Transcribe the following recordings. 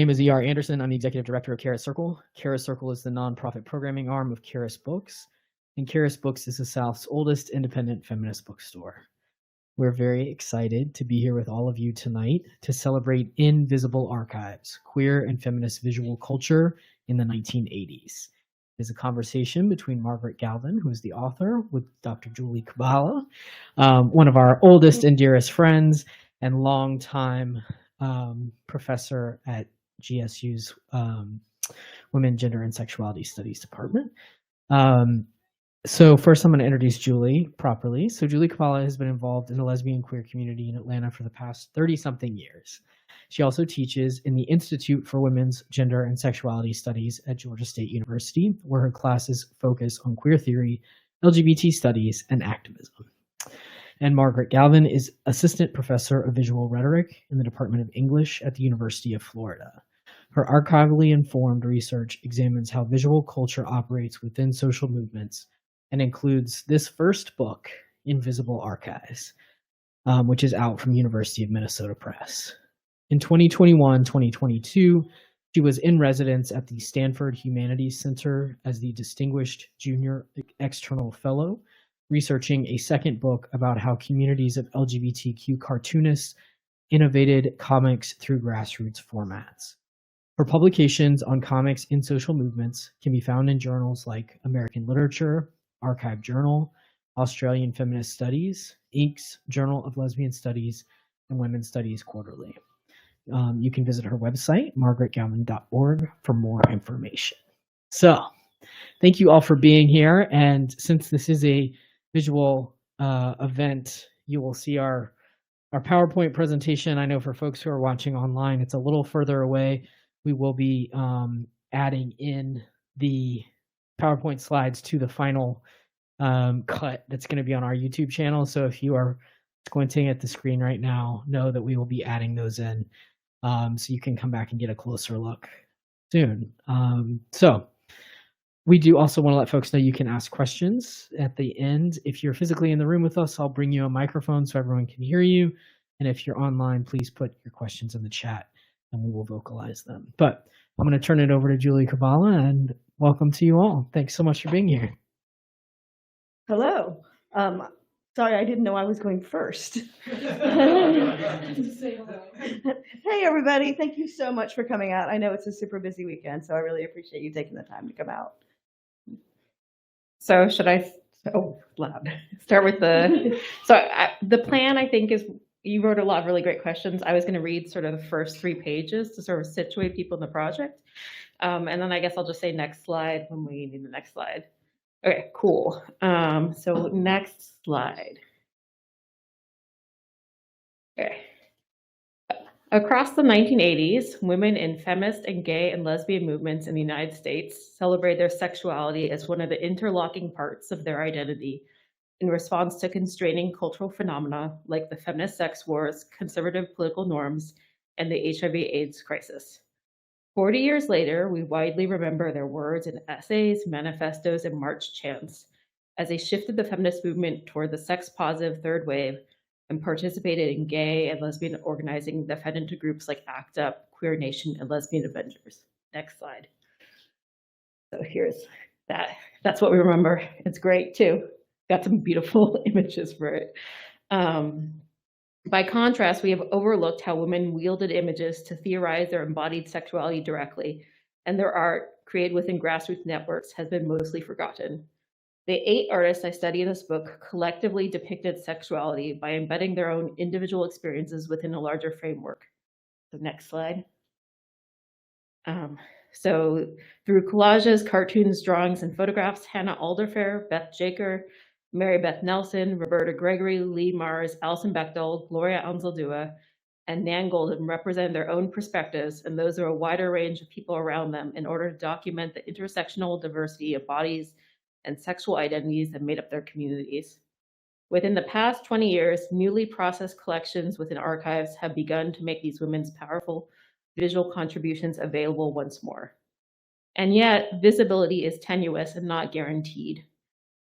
My name is E.R. Anderson. I'm the executive director of Keras Circle. Keras Circle is the nonprofit programming arm of Keras Books, and Keras Books is the South's oldest independent feminist bookstore. We're very excited to be here with all of you tonight to celebrate Invisible Archives, Queer and Feminist Visual Culture in the 1980s. It's a conversation between Margaret Galvan, who is the author, with Dr. Julie Kubala, one of our oldest and dearest friends and longtime professor at GSU's Women, Gender, and Sexuality Studies Department. So first I'm going to introduce Julie properly. So Julie Kubala has been involved in the lesbian queer community in Atlanta for the past 30-something years. She also teaches in the Institute for Women's, Gender, and Sexuality Studies at Georgia State University, where her classes focus on queer theory, LGBT studies, and activism. And Margaret Galvan is Assistant Professor of Visual Rhetoric in the Department of English at the University of Florida. Her archivally informed research examines how visual culture operates within social movements and includes this first book, Invisible Archives, which is out from University of Minnesota Press. In 2021-2022, she was in residence at the Stanford Humanities Center as the Distinguished Junior External Fellow, researching a second book about how communities of LGBTQ cartoonists innovated comics through grassroots formats. Her publications on comics in social movements can be found in journals like American Literature, Archive Journal, Australian Feminist Studies, Inc.'s Journal of Lesbian Studies, and Women's Studies Quarterly. You can visit her website, margaretgalvan.org, for more information. So, thank you all for being here. And since this is a visual event, you will see our PowerPoint presentation. I know for folks who are watching online, it's a little further away. We will be adding in the PowerPoint slides to the final cut that's going to be on our YouTube channel. So if you are squinting at the screen right now, know that we will be adding those in so you can come back and get a closer look soon. So we do also want to let folks know you can ask questions at the end. If you're physically in the room with us, I'll bring you a microphone so everyone can hear you. And if you're online, please put your questions in the chat and we will vocalize them. But I'm going to turn it over to Julie Kubala, and welcome to you all. Thanks so much for being here. Hello. Sorry, I didn't know I was going first. Hey, everybody. Thank you so much for coming out. I know it's a super busy weekend, so I really appreciate you taking the time to come out. So should I, start with the, the plan, I think, is you wrote a lot of really great questions. I was going to read sort of the first 3 pages to sort of situate people in the project. And then I guess I'll just say next slide when we need the next slide. Okay, cool. So next slide. Okay. Across the 1980s, women in feminist and gay and lesbian movements in the United States celebrate their sexuality as one of the interlocking parts of their identity in response to constraining cultural phenomena like the feminist sex wars, conservative political norms, and the HIV/AIDS crisis. 40 years later, we widely remember their words in essays, manifestos, and march chants as they shifted the feminist movement toward the sex-positive third wave and participated in gay and lesbian organizing that fed into groups like ACT UP, Queer Nation, and Lesbian Avengers. Next slide. So here's that. That's what we remember. It's great, too. Got some beautiful images for it. By contrast, we have overlooked how women wielded images to theorize their embodied sexuality directly, and their art, created within grassroots networks, has been mostly forgotten. The 8 artists I study in this book collectively depicted sexuality by embedding their own individual experiences within a larger framework. So next slide. So through collages, cartoons, drawings, and photographs, Hannah Alderfer, Beth Jaker, Marybeth Nelson, Roberta Gregory, Lee Mars, Alison Bechdel, Gloria Anzaldúa, and Nan Goldin represent their own perspectives and those of a wider range of people around them in order to document the intersectional diversity of bodies and sexual identities that made up their communities. Within the past 20 years, newly processed collections within archives have begun to make these women's powerful visual contributions available once more. And yet, visibility is tenuous and not guaranteed.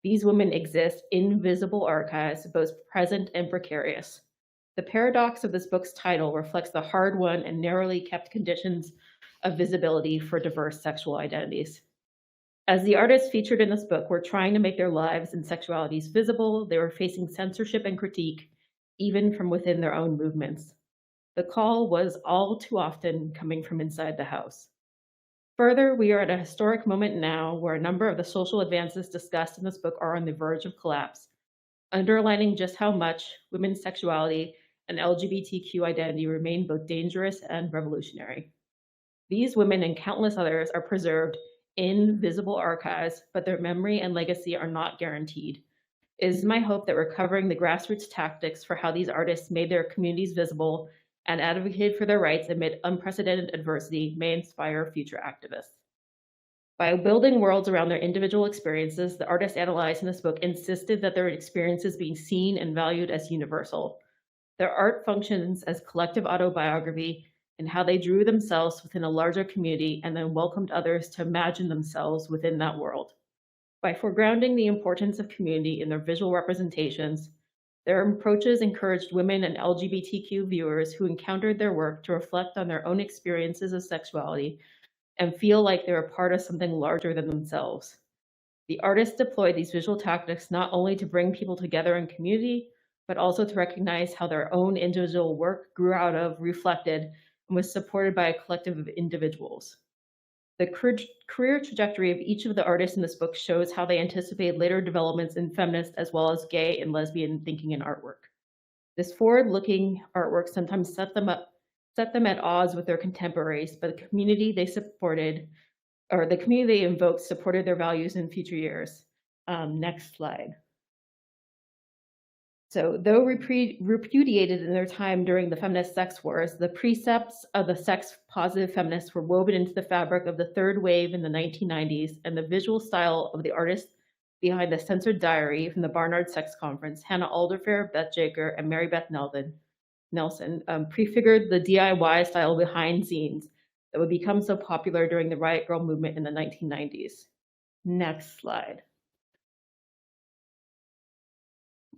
These women exist in visible archives, both present and precarious. The paradox of this book's title reflects the hard-won and narrowly kept conditions of visibility for diverse sexual identities. As the artists featured in this book were trying to make their lives and sexualities visible, they were facing censorship and critique, even from within their own movements. The call was all too often coming from inside the house. Further, we are at a historic moment now where a number of the social advances discussed in this book are on the verge of collapse, underlining just how much women's sexuality and LGBTQ identity remain both dangerous and revolutionary. These women and countless others are preserved in visible archives, but their memory and legacy are not guaranteed. It is my hope that recovering the grassroots tactics for how these artists made their communities visible and advocated for their rights amid unprecedented adversity may inspire future activists. By building worlds around their individual experiences, the artists analyzed in this book insisted that their experiences being seen and valued as universal. Their art functions as collective autobiography and how they drew themselves within a larger community and then welcomed others to imagine themselves within that world. By foregrounding the importance of community in their visual representations, their approaches encouraged women and LGBTQ viewers who encountered their work to reflect on their own experiences of sexuality and feel like they were part of something larger than themselves. The artists deployed these visual tactics not only to bring people together in community, but also to recognize how their own individual work grew out of, reflected, and was supported by a collective of individuals. The career trajectory of each of the artists in this book shows how they anticipate later developments in feminist as well as gay and lesbian thinking and artwork. This forward-looking artwork sometimes set them at odds with their contemporaries, but the community they supported, or the community they invoked, supported their values in future years. Next slide. So, though repudiated in their time during the feminist sex wars, the precepts of the sex-positive feminists were woven into the fabric of the third wave in the 1990s, and the visual style of the artist behind the censored diary from the Barnard Sex Conference, Hannah Alderfer, Beth Jaker, and Marybeth Nelson, prefigured the DIY style behind scenes that would become so popular during the Riot Grrrl movement in the 1990s. Next slide.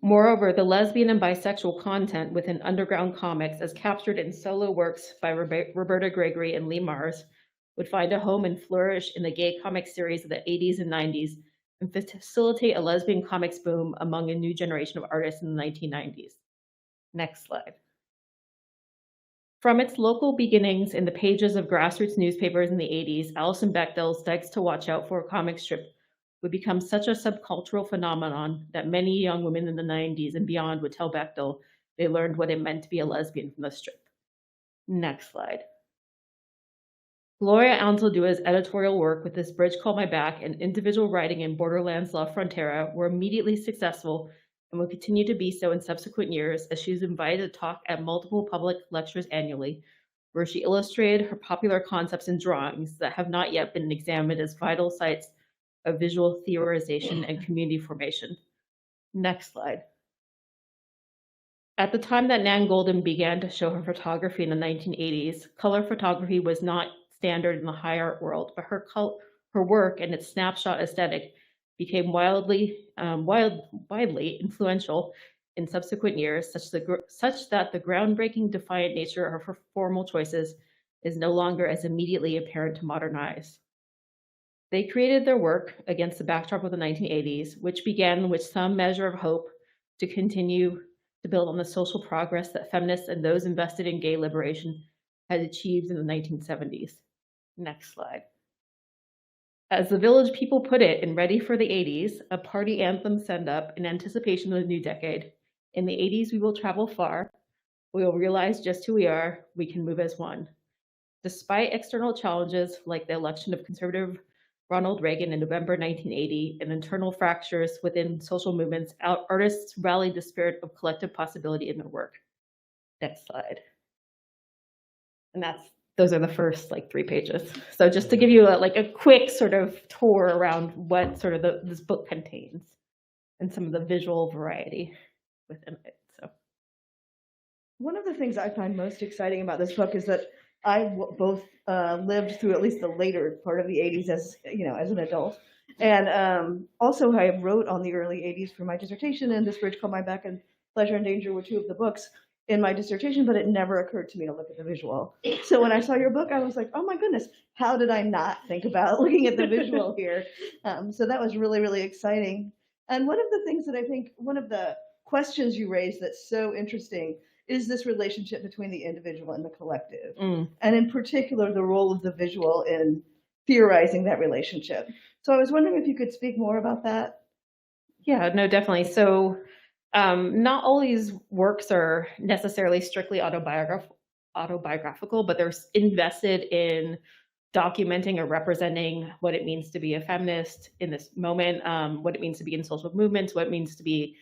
Moreover, the lesbian and bisexual content within underground comics, as captured in solo works by Roberta Gregory and Lee Mars, would find a home and flourish in the gay comic series of the 80s and 90s and facilitate a lesbian comics boom among a new generation of artists in the 1990s. Next slide. From its local beginnings in the pages of grassroots newspapers in the 80s, Alison Bechdel's Dykes to Watch Out For comic strip would become such a subcultural phenomenon that many young women in the 90s and beyond would tell Bechdel they learned what it meant to be a lesbian from the strip. Next slide. Gloria Anzaldúa's editorial work with This Bridge Called My Back and individual writing in Borderlands La Frontera were immediately successful and will continue to be so in subsequent years as she was invited to talk at multiple public lectures annually, where she illustrated her popular concepts in drawings that have not yet been examined as vital sites of visual theorization and community formation. Next slide. At the time that Nan Goldin began to show her photography in the 1980s, color photography was not standard in the high art world, but her work and its snapshot aesthetic became widely influential in subsequent years, such that the groundbreaking, defiant nature of her formal choices is no longer as immediately apparent to modern eyes. They created their work against the backdrop of the 1980s, which began with some measure of hope to continue to build on the social progress that feminists and those invested in gay liberation had achieved in the 1970s. Next slide. As the Village People put it in Ready for the 80s, a party anthem send up in anticipation of the new decade. In the 80s, we will travel far. We will realize just who we are. We can move as one. Despite external challenges like the election of conservative Ronald Reagan in November 1980 and internal fractures within social movements, artists rallied the spirit of collective possibility in their work. Next slide. And those are the first 3 pages. So just to give you a quick sort of tour around what sort of this book contains and some of the visual variety within it. So one of the things I find most exciting about this book is that I both lived through at least the later part of the 80s as an adult, and also I wrote on the early 80s for my dissertation, and This Bridge Called My Back and Pleasure and Danger were 2 of the books. in my dissertation, but it never occurred to me to look at the visual. So when I saw your book, I was like, oh my goodness, how did I not think about looking at the visual here? So that was really, really exciting. And one of the things that I think, one of the questions you raised that's so interesting is this relationship between the individual and the collective. And in particular, the role of the visual in theorizing that relationship. So I was wondering if you could speak more about that. Yeah, no, definitely. So not all these works are necessarily strictly autobiographical, but they're invested in documenting or representing what it means to be a feminist in this moment, what it means to be in social movements, what it means to be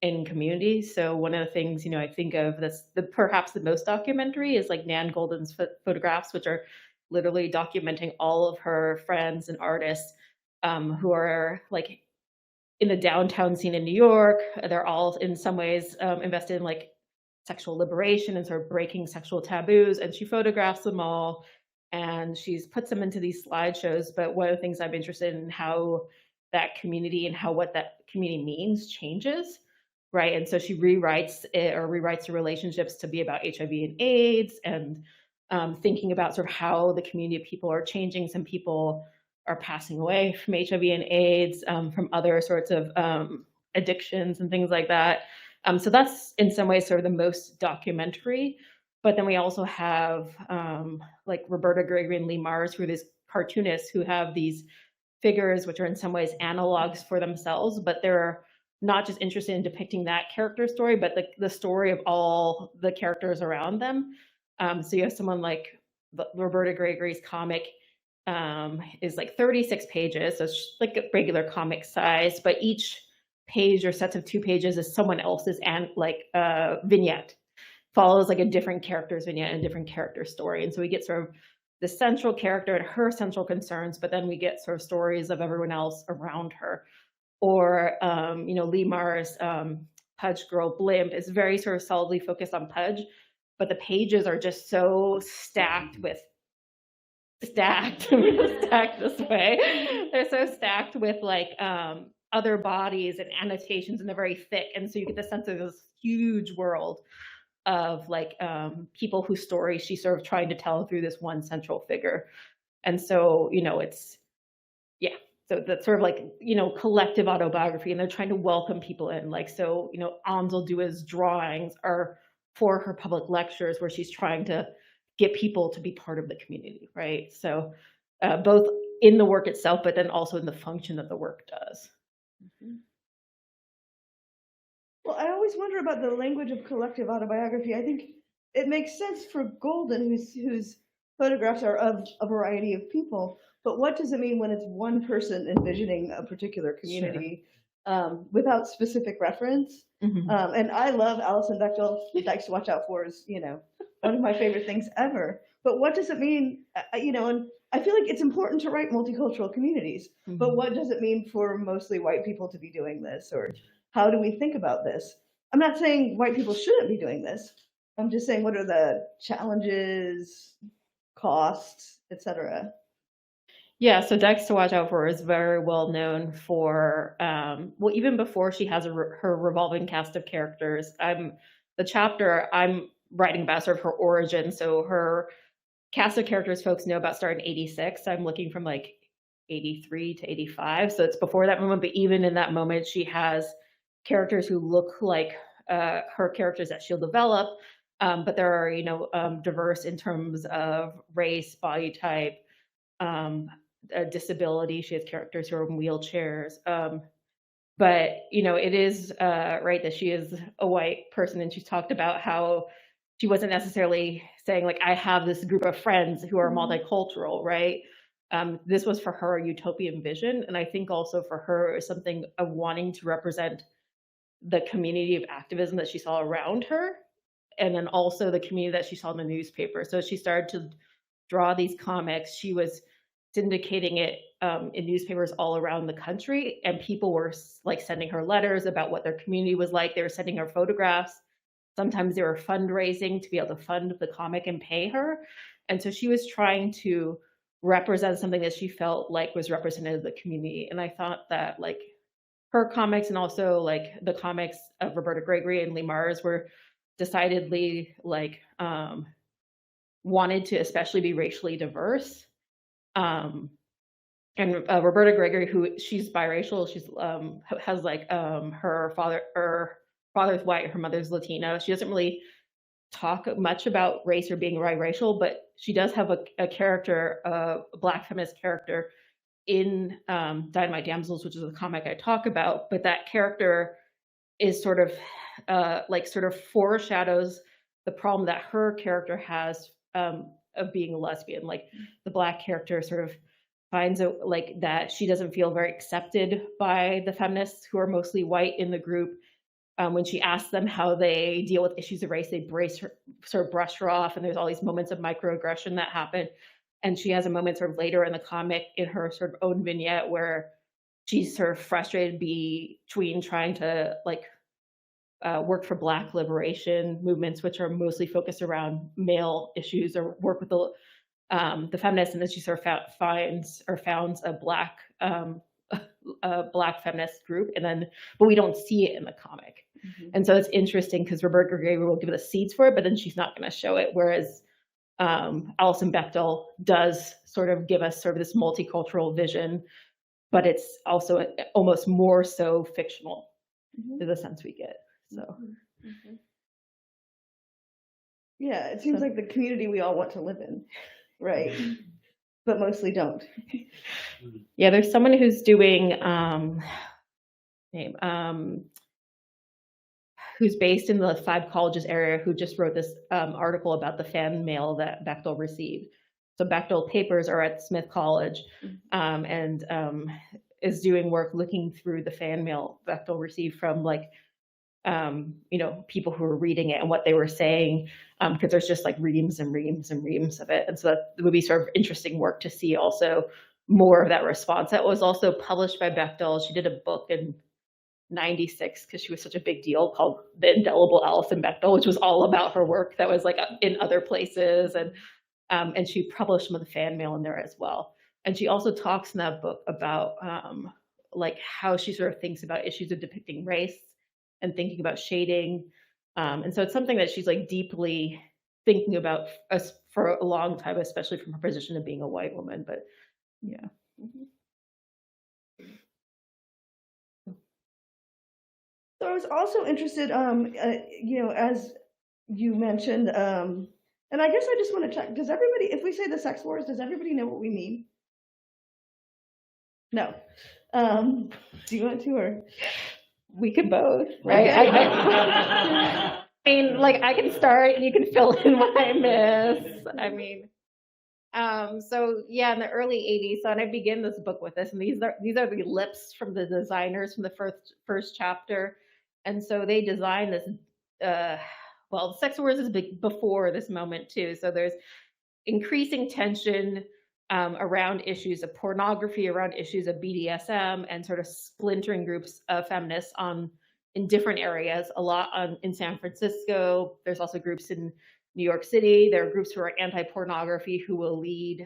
in communities. So one of the things, I think of that's perhaps the most documentary is like Nan Goldin's photographs, which are literally documenting all of her friends and artists who are like in the downtown scene in New York. They're all in some ways invested in like sexual liberation and sort of breaking sexual taboos. And she photographs them all and she's puts them into these slideshows. But one of the things I'm interested in how that community and what that community means changes, right? And so she rewrites the relationships to be about HIV and AIDS and thinking about sort of how the community of people are changing. Some people are passing away from HIV and AIDS, from other sorts of addictions and things like that. So that's in some ways sort of the most documentary. But then we also have like Roberta Gregory and Lee Mars, who are these cartoonists who have these figures which are in some ways analogs for themselves, but they're not just interested in depicting that character story, but the story of all the characters around them. So you have someone like Roberta Gregory's comic is like 36 pages, so it's like a regular comic size, but each page or sets of 2 pages is someone else's and like vignette, follows like a different character's vignette and a different character story. And so we get sort of the central character and her central concerns, but then we get sort of stories of everyone else around her. Or Lee Mars, Pudge Girl Blimp is very sort of solidly focused on Pudge, but the pages are just so stacked stacked this way. They're so stacked with like other bodies and annotations, and they're very thick. And so you get the sense of this huge world of like people whose stories she's sort of trying to tell through this one central figure. And so, so that's sort of like, collective autobiography, and they're trying to welcome people in. Like, so, Anzaldúa's drawings are for her public lectures where she's trying to get people to be part of the community, right? So both in the work itself, but then also in the function that the work does. Well, I always wonder about the language of collective autobiography. I think it makes sense for Goldin, whose photographs are of a variety of people, but what does it mean when it's one person envisioning a particular community without specific reference? And I love Alison Bechdel. Dykes to Watch Out For is, one of my favorite things ever. But what does it mean? And I feel like it's important to write multicultural communities, but what does it mean for mostly white people to be doing this? Or how do we think about this? I'm not saying white people shouldn't be doing this. I'm just saying, what are the challenges, costs, etc.? Yeah, so Dykes to Watch Out For is very well known for, even before she has her revolving cast of characters. The chapter I'm writing about sort of her origin. So her cast of characters, folks know about, started in 86. I'm looking from like 83 to 85. So it's before that moment, but even in that moment, she has characters who look like her characters that she'll develop. But there are, diverse in terms of race, body type, disability. She has characters who are in wheelchairs. But, it is right that she is a white person, and she's talked about how she wasn't necessarily saying like, I have this group of friends who are multicultural, right? This was for her a utopian vision. And I think also for her is something of wanting to represent the community of activism that she saw around her, and then also the community that she saw in the newspaper. So she started to draw these comics. She was syndicating it in newspapers all around the country, and people were like sending her letters about what their community was like. They were sending her photographs. Sometimes they were fundraising to be able to fund the comic and pay her. And so she was trying to represent something that she felt like was representative of the community. And I thought that like her comics and also like the comics of Roberta Gregory and Lee Mars were decidedly like wanted to especially be racially diverse. And Roberta Gregory, who she's biracial, she's has like her father's white, her mother's Latino. She doesn't really talk much about race or being biracial, but she does have a character, a Black feminist character in Dynamite Damsels, which is a comic I talk about. But that character is sort of foreshadows the problem that her character has of being a lesbian. Like the Black character sort of finds it like that she doesn't feel very accepted by the feminists, who are mostly white in the group. When she asks them how they deal with issues of race, they sort of brush her off, and there's all these moments of microaggression that happen. And she has a moment sort of later in the comic in her sort of own vignette where she's sort of frustrated between trying to like work for Black liberation movements, which are mostly focused around male issues, or work with the feminists, and then she sort of founds a Black feminist group, but we don't see it in the comic. And so it's interesting because Roberta Gregory will give the seeds for it, but then she's not going to show it. Whereas Alison Bechdel does sort of give us sort of this multicultural vision, but it's also almost more so fictional to the sense we get. So. Yeah, it seems like the community we all want to live in, right? But mostly don't. Yeah, there's someone who's doing who's based in the 5 colleges area, who just wrote this article about the fan mail that Bechdel received. So Bechdel papers are at Smith College, and is doing work looking through the fan mail Bechdel received from like people who were reading it and what they were saying, because there's just like reams and reams and reams of it. And so that would be sort of interesting work to see also more of that response. That was also published by Bechdel. She did a book in 96 because she was such a big deal, called The Indelible Alison Bechdel, which was all about her work that was like in other places. And she published some of the fan mail in there as well. And she also talks in that book about like how she sort of thinks about issues of depicting race and thinking about shading. And so it's something that she's like deeply thinking about for a long time, especially from her position of being a white woman. But yeah. So I was also interested, as you mentioned, and I guess I just want to check, does everybody, if we say the sex wars, does everybody know what we mean? No. Do you want to, or? We could both, right? I mean, like I can start and you can fill in what I miss. I mean, so yeah, in the early 80s, so and I begin this book with this, and these are the lips from the designers from the first chapter. And so they designed this, well, sex wars is big before this moment too. So there's increasing tension around issues of pornography, around issues of BDSM, and sort of splintering groups of feminists in different areas. A lot in San Francisco. There's also groups in New York City. There are groups who are anti-pornography who will lead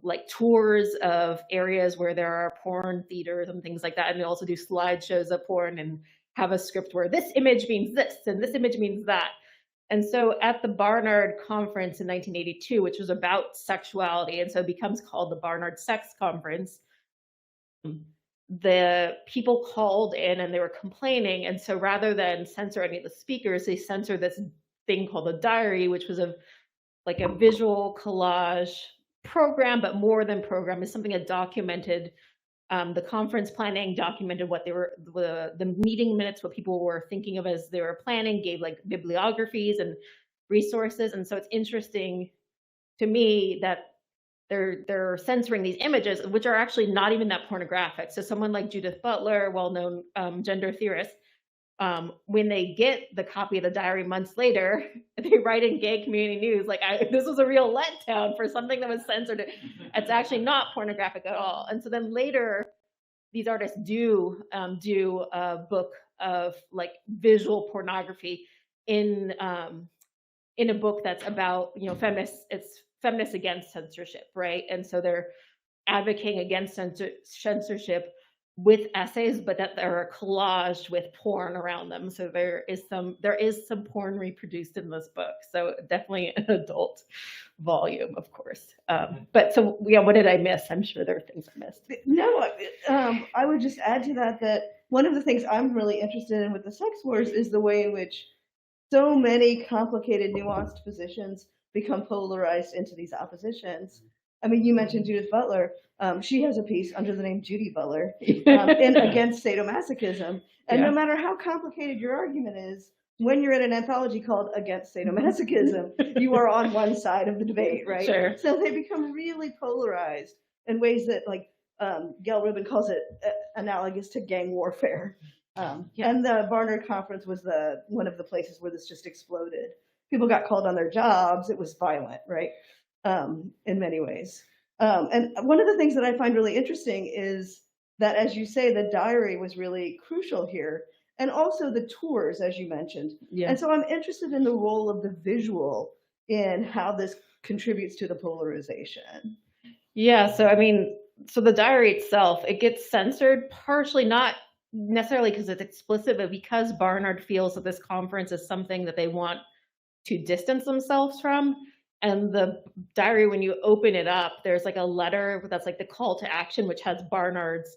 like tours of areas where there are porn theaters and things like that. And they also do slideshows of porn and have a script where this image means this and this image means that. And so at the Barnard Conference in 1982, which was about sexuality, and so it becomes called the Barnard Sex Conference, the people called in and they were complaining. And so rather than censor any of the speakers, they censored this thing called the diary, which was like a visual collage program, but more than program, is something that documented the conference planning, documented what they were, the meeting minutes, what people were thinking of as they were planning, gave like bibliographies and resources. And so it's interesting to me that they're censoring these images, which are actually not even that pornographic. So someone like Judith Butler, well-known gender theorist, when they get the copy of the diary months later, they write in Gay Community News, like, this was a real letdown for something that was censored. It's actually not pornographic at all. And so then later, these artists do a book of like visual pornography in a book that's about, feminists. It's feminists against censorship, right? And so they're advocating against censorship with essays, but that they're collaged with porn around them. So there is some porn reproduced in this book. So definitely an adult volume, of course. But so yeah, what did I miss? I'm sure there are things I missed. No, I would just add to that one of the things I'm really interested in with the sex wars is the way in which so many complicated, nuanced positions become polarized into these oppositions. I mean, you mentioned Judith Butler. She has a piece under the name Judy Butler in Against Sadomasochism. And no matter how complicated your argument is, when you're in an anthology called Against Sadomasochism, you are on one side of the debate, right? Sure. So they become really polarized in ways that, like, Gail Rubin calls it analogous to gang warfare. And the Barnard Conference was one of the places where this just exploded. People got called on their jobs. It was violent, right? In many ways. And one of the things that I find really interesting is that, as you say, the diary was really crucial here, and also the tours, as you mentioned. Yeah. And so I'm interested in the role of the visual in how this contributes to the polarization. Yeah, so I mean, so the diary itself, it gets censored partially, not necessarily because it's explicit, but because Barnard feels that this conference is something that they want to distance themselves from. And the diary, when you open it up, there's like a letter that's like the call to action, which has Barnard's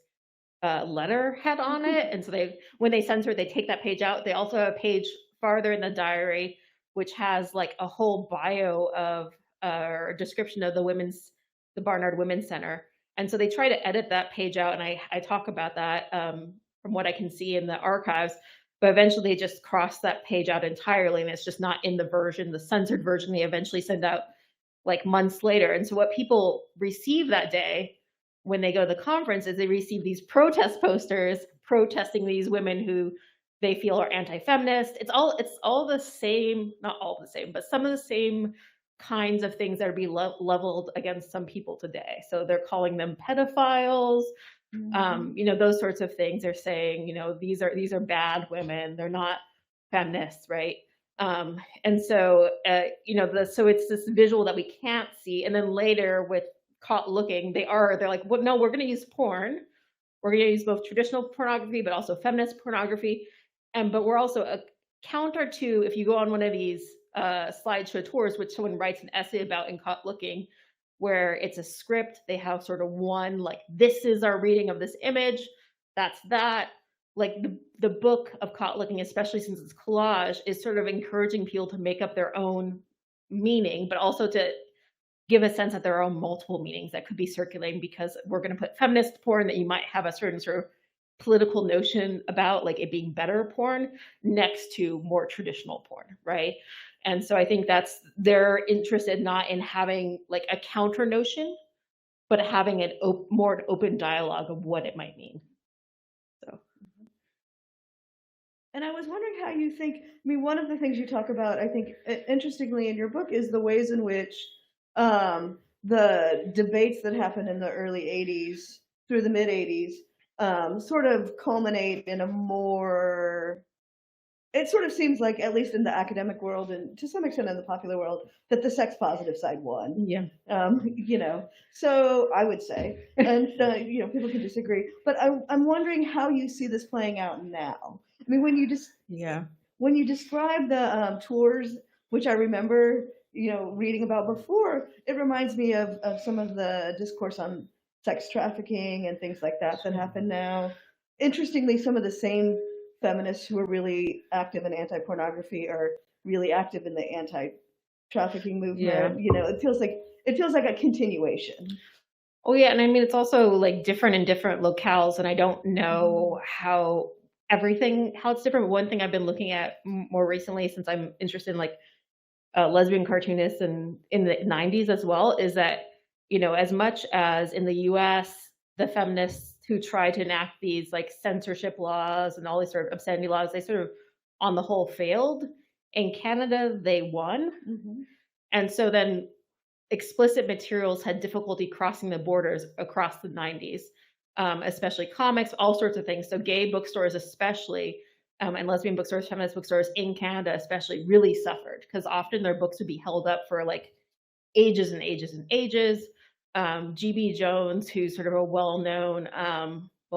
letterhead on it. And so when they censor it, they take that page out. They also have a page farther in the diary, which has like a whole bio of or a description of the Barnard Women's Center. And so they try to edit that page out. And I talk about that from what I can see in the archives. But eventually they just cross that page out entirely, and it's just not in the censored version they eventually send out like months later. And so what people receive that day when they go to the conference is they receive these protest posters protesting these women who they feel are anti-feminist. It's all the same, not all the same, but some of the same kinds of things that are being leveled against some people today. So they're calling them pedophiles. Those sorts of things. They're saying, these are bad women. They're not feminists, right? And so, so it's this visual that we can't see. And then later with Caught Looking, they're like, well, no, we're going to use porn. We're going to use both traditional pornography, but also feminist pornography. But we're also a counter to, if you go on one of these slideshow tours, which someone writes an essay about in Caught Looking, where it's a script, they have sort of one, like, this is our reading of this image, that's that. Like the book of Caught Looking, especially since it's collage, is sort of encouraging people to make up their own meaning, but also to give a sense that there are multiple meanings that could be circulating, because we're going to put feminist porn that you might have a certain sort of political notion about, like it being better porn, next to more traditional porn, right? And so I think they're interested not in having like a counter notion, but having an more open dialogue of what it might mean. So. And I was wondering how you think, one of the things you talk about, I think, interestingly in your book, is the ways in which the debates that happened in the early 80s through the mid 80s sort of culminate in a more, it sort of seems like, at least in the academic world and to some extent in the popular world, that the sex positive side won. Yeah. So I would say, and people can disagree, but I'm wondering how you see this playing out now. When you describe the tours, which I remember, reading about before, it reminds me of some of the discourse on sex trafficking and things like that happen now. Interestingly, some of the same feminists who are really active in anti-pornography are really active in the anti-trafficking movement. Yeah. It feels like a continuation. Oh yeah, and it's also like different in different locales, and I don't know how it's different. One thing I've been looking at more recently, since I'm interested in like lesbian cartoonists and in the 90s as well, is that as much as in the US, the feminists who try to enact these like censorship laws and all these sort of obscenity laws, they sort of on the whole failed. In Canada, they won. Mm-hmm. And so then explicit materials had difficulty crossing the borders across the 90s, especially comics, all sorts of things. So gay bookstores especially, and lesbian bookstores, feminist bookstores in Canada especially, really suffered, because often their books would be held up for like ages and ages and ages. G.B. Jones, who's sort of a well-known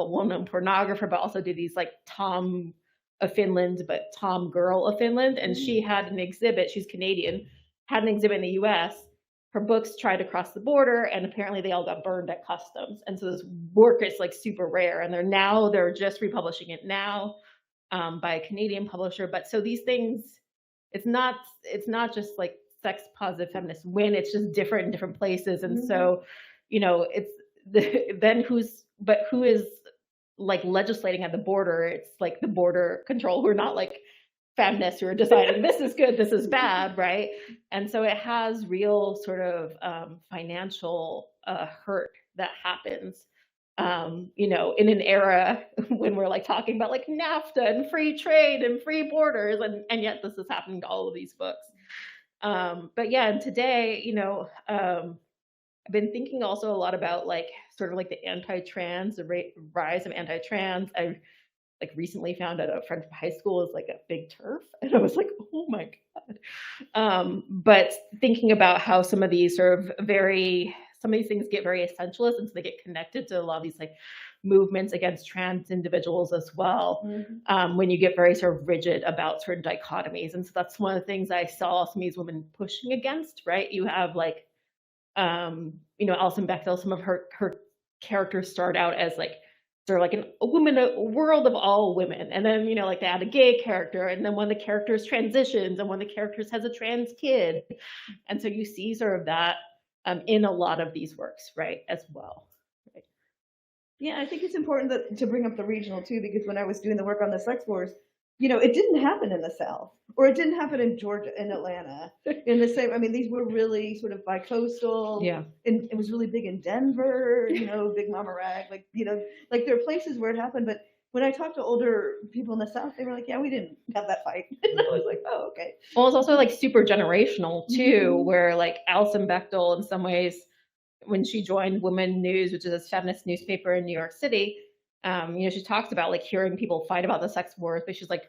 well-known pornographer, but also did these like Tom of Finland, but Tom Girl of Finland. And she had an exhibit, she's Canadian, had an exhibit in the US. Her books tried to cross the border, and apparently they all got burned at customs. And so this work is like super rare, and they're just republishing it now by a Canadian publisher. But so these things, it's not just like sex positive feminists win, it's just different in different places. And so, you know, it's who is like legislating at the border? It's like the border control who are not like feminists who are deciding this is good, this is bad, right? And so it has real sort of financial hurt that happens, you know, in an era when we're like talking about like NAFTA and free trade and free borders, and yet this is happening to all of these books. But yeah, and today, you know, I've been thinking also a lot about like sort of like the anti-trans, the rise of anti-trans. I like recently found out a friend from high school is like a big TERF, and I was like, oh my God. But thinking about how some of these things get very essentialist, and so they get connected to a lot of these like movements against trans individuals as well, when you get very sort of rigid about certain dichotomies. And so that's one of the things I saw some of these women pushing against, right? You have like, you know, Alison Bechdel, some of her characters start out as like, they're like a world of all women. And then, you know, like they add a gay character, and then one of the characters transitions, and one of the characters has a trans kid. And so you see sort of that in a lot of these works, right, as well. Right. Yeah, I think it's important to bring up the regional too, because when I was doing the work on the sex wars, you know, it didn't happen in the South, or it didn't happen in Georgia, in Atlanta, in the same. I mean, these were really sort of bi-coastal. Yeah. And it was really big in Denver, you know, Big Mama Rag, like, you know, like there are places where it happened. But when I talked to older people in the South, they were like, yeah, we didn't have that fight. And I was like, oh, okay. Well, it's also like super generational too, where like Alison Bechdel, in some ways, when she joined Women News, which is a feminist newspaper in New York City, you know, she talks about like hearing people fight about the sex wars, but she's like,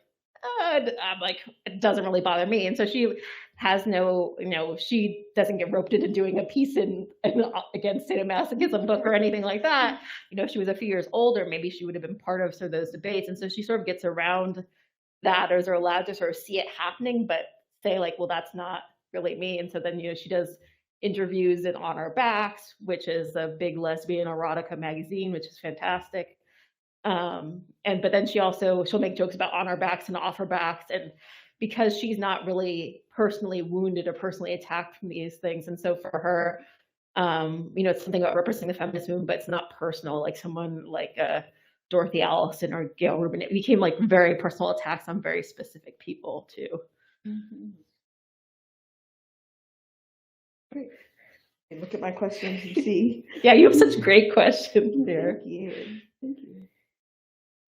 I'm like, it doesn't really bother me. And so she has no, you know, she doesn't get roped into doing a piece in against sadomasochism book or anything like that. You know, if she was a few years older, maybe she would have been part of sort of those debates. And so she sort of gets around that, or is allowed to sort of see it happening, but say like, well, that's not really me. And so then, you know, she does interviews in On Our Backs, which is a big lesbian erotica magazine, which is fantastic. But then she'll make jokes about On Our Backs and Off Her Backs, and because she's not really personally wounded or personally attacked from these things. And so for her, you know, it's something about representing the feminist movement, but it's not personal, like someone like Dorothy Allison or Gail Rubin. It became like very personal attacks on very specific people too. Great. Look at my questions and see. Yeah, you have such great questions there. Thank you. Thank you.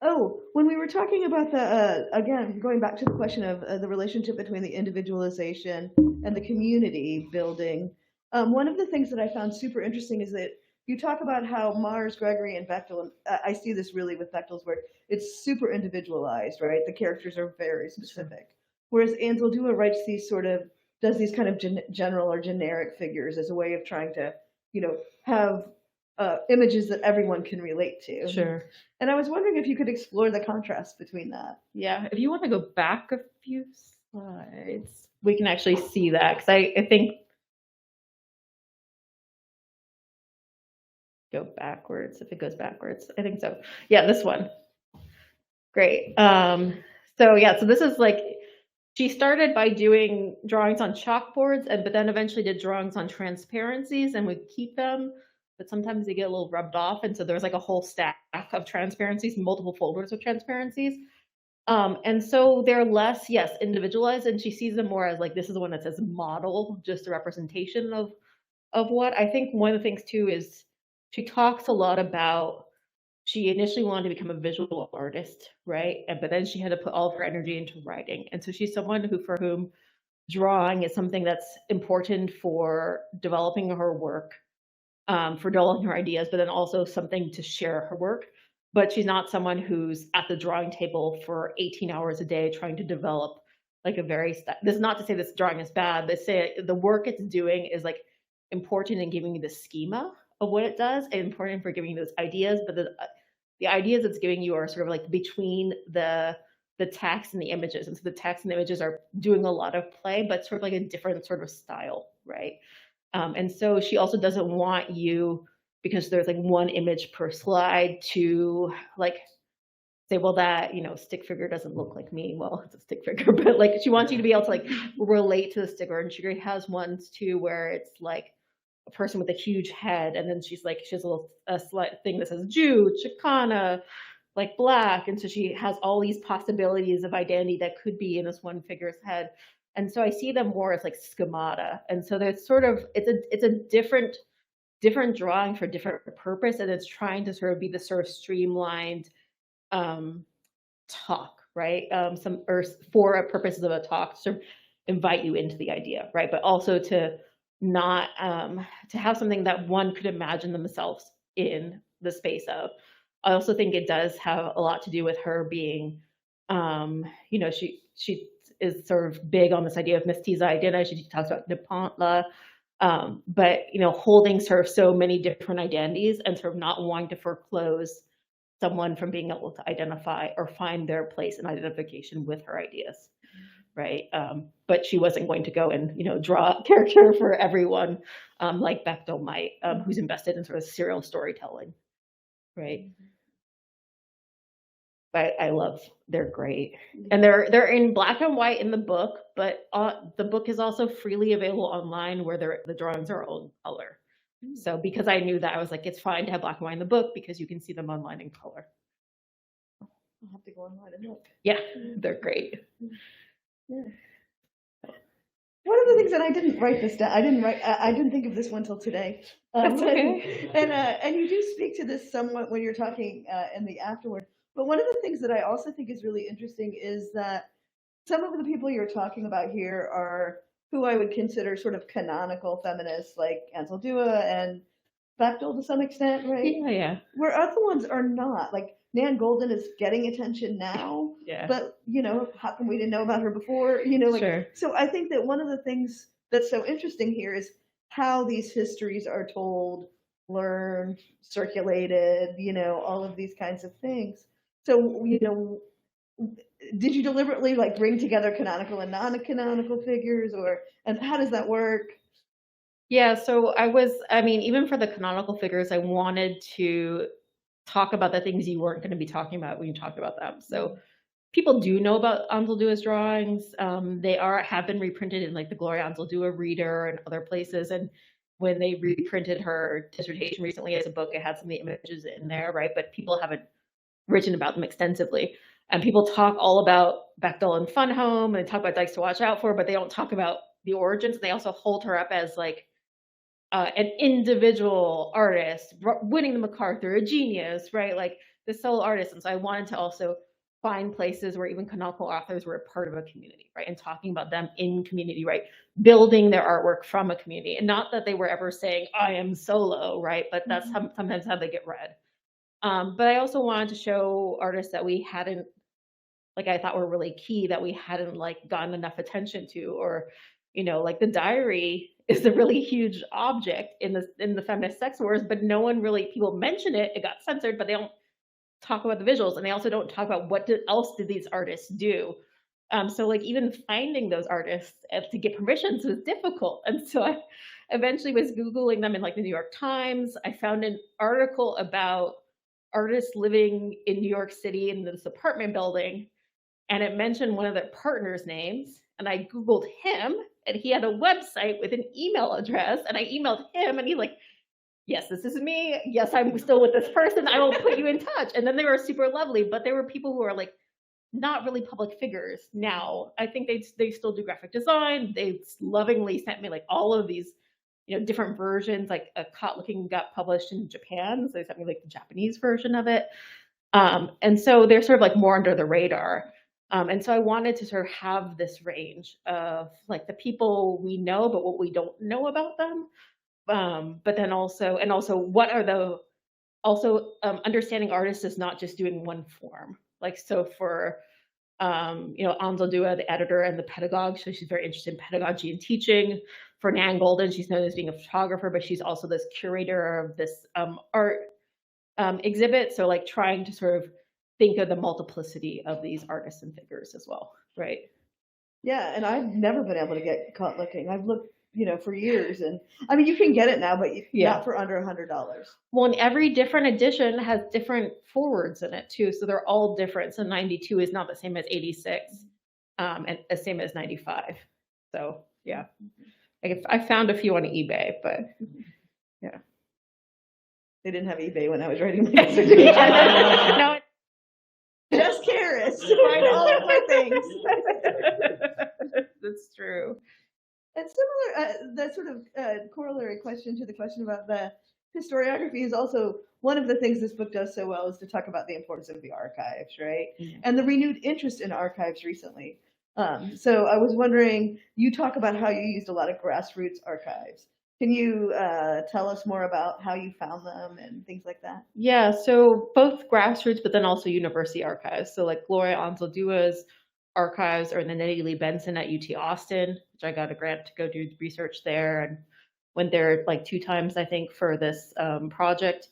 Oh, when we were talking about the, again, going back to the question of the relationship between the individualization and the community building, one of the things that I found super interesting is that you talk about how Mars, Gregory, and Bechdel, and I see this really with Bechdel's work, it's super individualized, right? The characters are very specific. Whereas Anzaldúa does these kind of general or generic figures as a way of trying to, you know, have images that everyone can relate to. Sure. And I was wondering if you could explore the contrast between that. Yeah, if you want to go back a few slides, we can actually see that, because I think go backwards, if it goes backwards. I think so. Yeah, this one. Great. So this is like, she started by doing drawings on chalkboards, but then eventually did drawings on transparencies and would keep them, but sometimes they get a little rubbed off. And so there's like a whole stack of transparencies, multiple folders of transparencies. And so they're less, yes, individualized, and she sees them more as like, this is the one that says model, just a representation of what. I think one of the things too is she talks a lot about, she initially wanted to become a visual artist, right? But then she had to put all of her energy into writing. And so she's someone for whom drawing is something that's important for developing her work, for developing her ideas, but then also something to share her work. But she's not someone who's at the drawing table for 18 hours a day trying to develop like a very, this is not to say this drawing is bad, but say the work it's doing is like important in giving you the schema of what it does, and important for giving you those ideas, but the ideas it's giving you are sort of like between the text and the images. And so the text and the images are doing a lot of play, but sort of like a different sort of style, right? And so she also doesn't want you, because there's like one image per slide, to like say, well, that, you know, stick figure doesn't look like me. Well, it's a stick figure, but like she wants you to be able to like relate to the sticker. And she has ones too where it's like a person with a huge head, and then she's like, she has a slight thing that says Jew, Chicana, like Black, and so she has all these possibilities of identity that could be in this one figure's head. And so I see them more as like schemata, and so there's sort of it's a different drawing for different purpose, and it's trying to sort of be the sort of streamlined talk, right? Some or for purposes of a talk, to sort of invite you into the idea, right? But also to not to have something that one could imagine themselves in the space of. I also think it does have a lot to do with her being, you know, she is sort of big on this idea of mestiza identity. She talks about Nepantla, but you know, holding sort of so many different identities and sort of not wanting to foreclose someone from being able to identify or find their place in identification with her ideas, right? But she wasn't going to go and, you know, draw a character for everyone like Bechdel might, who's invested in sort of serial storytelling, right? But I love, they're great, and they're in black and white in the book, but the book is also freely available online, where the drawings are all in color. So because I knew that, I was like, it's fine to have black and white in the book because you can see them online in color. I'll have to go online and look. Yeah, they're great. Yeah. One of the things that I didn't write this down. I didn't think of this one till today. That's okay. And you do speak to this somewhat when you're talking in the afterward. But one of the things that I also think is really interesting is that some of the people you're talking about here are who I would consider sort of canonical feminists, like Anzaldúa and Bechdel to some extent, right? Yeah. Where other ones are not. Like Nan Goldin is getting attention now, Yeah. but you know, how come we didn't know about her before? You know, like, Sure. So I think that one of the things that's so interesting here is how these histories are told, learned, circulated, you know, all of these kinds of things. So, you know, did you deliberately like bring together canonical and non-canonical figures, and how does that work? Yeah, so I mean, even for the canonical figures, I wanted to talk about the things you weren't going to be talking about when you talked about them. So people do know about Anzaldúa's drawings. They have been reprinted in like the Gloria Anzaldúa Reader and other places. And when they reprinted her dissertation recently as a book, it had some of the images in there, right? But people haven't written about them extensively. And people talk all about Bechdel and Fun Home, and talk about Dykes to Watch Out For, but they don't talk about the origins. They also hold her up as like an individual artist, winning the MacArthur, a genius, right? Like the sole artist. And so I wanted to also find places where even canonical authors were a part of a community, right? And talking about them in community, right? Building their artwork from a community. And not that they were ever saying, I am solo, right? But that's sometimes how they get read. But I also wanted to show artists that we hadn't, like I thought were really key, that we hadn't like gotten enough attention to, or, you know, like the diary is a really huge object in the feminist sex wars, but no one really, people mention it, it got censored, but they don't talk about the visuals, and they also don't talk about what else did these artists do. So like even finding those artists to get permissions was difficult. And so I eventually was Googling them in like the New York Times. I found an article about artists living in New York City in this apartment building, and it mentioned one of their partners' names. And I Googled him, and he had a website with an email address, and I emailed him, and he's like, yes, this is me. Yes, I'm still with this person. I will put you in touch. And then they were super lovely, but there were people who are like not really public figures now. I think they still do graphic design. They lovingly sent me like all of these, you know, different versions. Like a Caught Looking got published in Japan, so they sent me like the Japanese version of it. And so they're sort of like more under the radar. And so I wanted to sort of have this range of like the people we know, but what we don't know about them. But then also what are the, understanding artists is not just doing one form. Like, so for, you know, Anzaldúa, the editor and the pedagogue, so she's very interested in pedagogy and teaching. For Nan Goldin, she's known as being a photographer, but she's also this curator of this art exhibit. So like trying to sort of think of the multiplicity of these artists and figures as well, right? Yeah, and I've never been able to get caught looking. I've looked, for years, and I mean, you can get it now, but not for under $100. Well, and every different edition has different forwards in it too, so they're all different. So 92 is not the same as 86, and the same as 95. So yeah, I found a few on eBay, but yeah, they didn't have eBay when I was writing my dissertation. No, just curious to find all of my things. That's true. And similar, the sort of corollary question to the question about the historiography is also one of the things this book does so well is to talk about the importance of the archives, right? Mm-hmm. And the renewed interest in archives recently. So I was wondering, you talk about how you used a lot of grassroots archives. Can you tell us more about how you found them and things like that? Yeah, so both grassroots, but then also university archives. So like Gloria Anzaldúa's archives are in the Nettie Lee Benson at UT Austin, which I got a grant to go do research there and went there like 2 times, I think, for this project.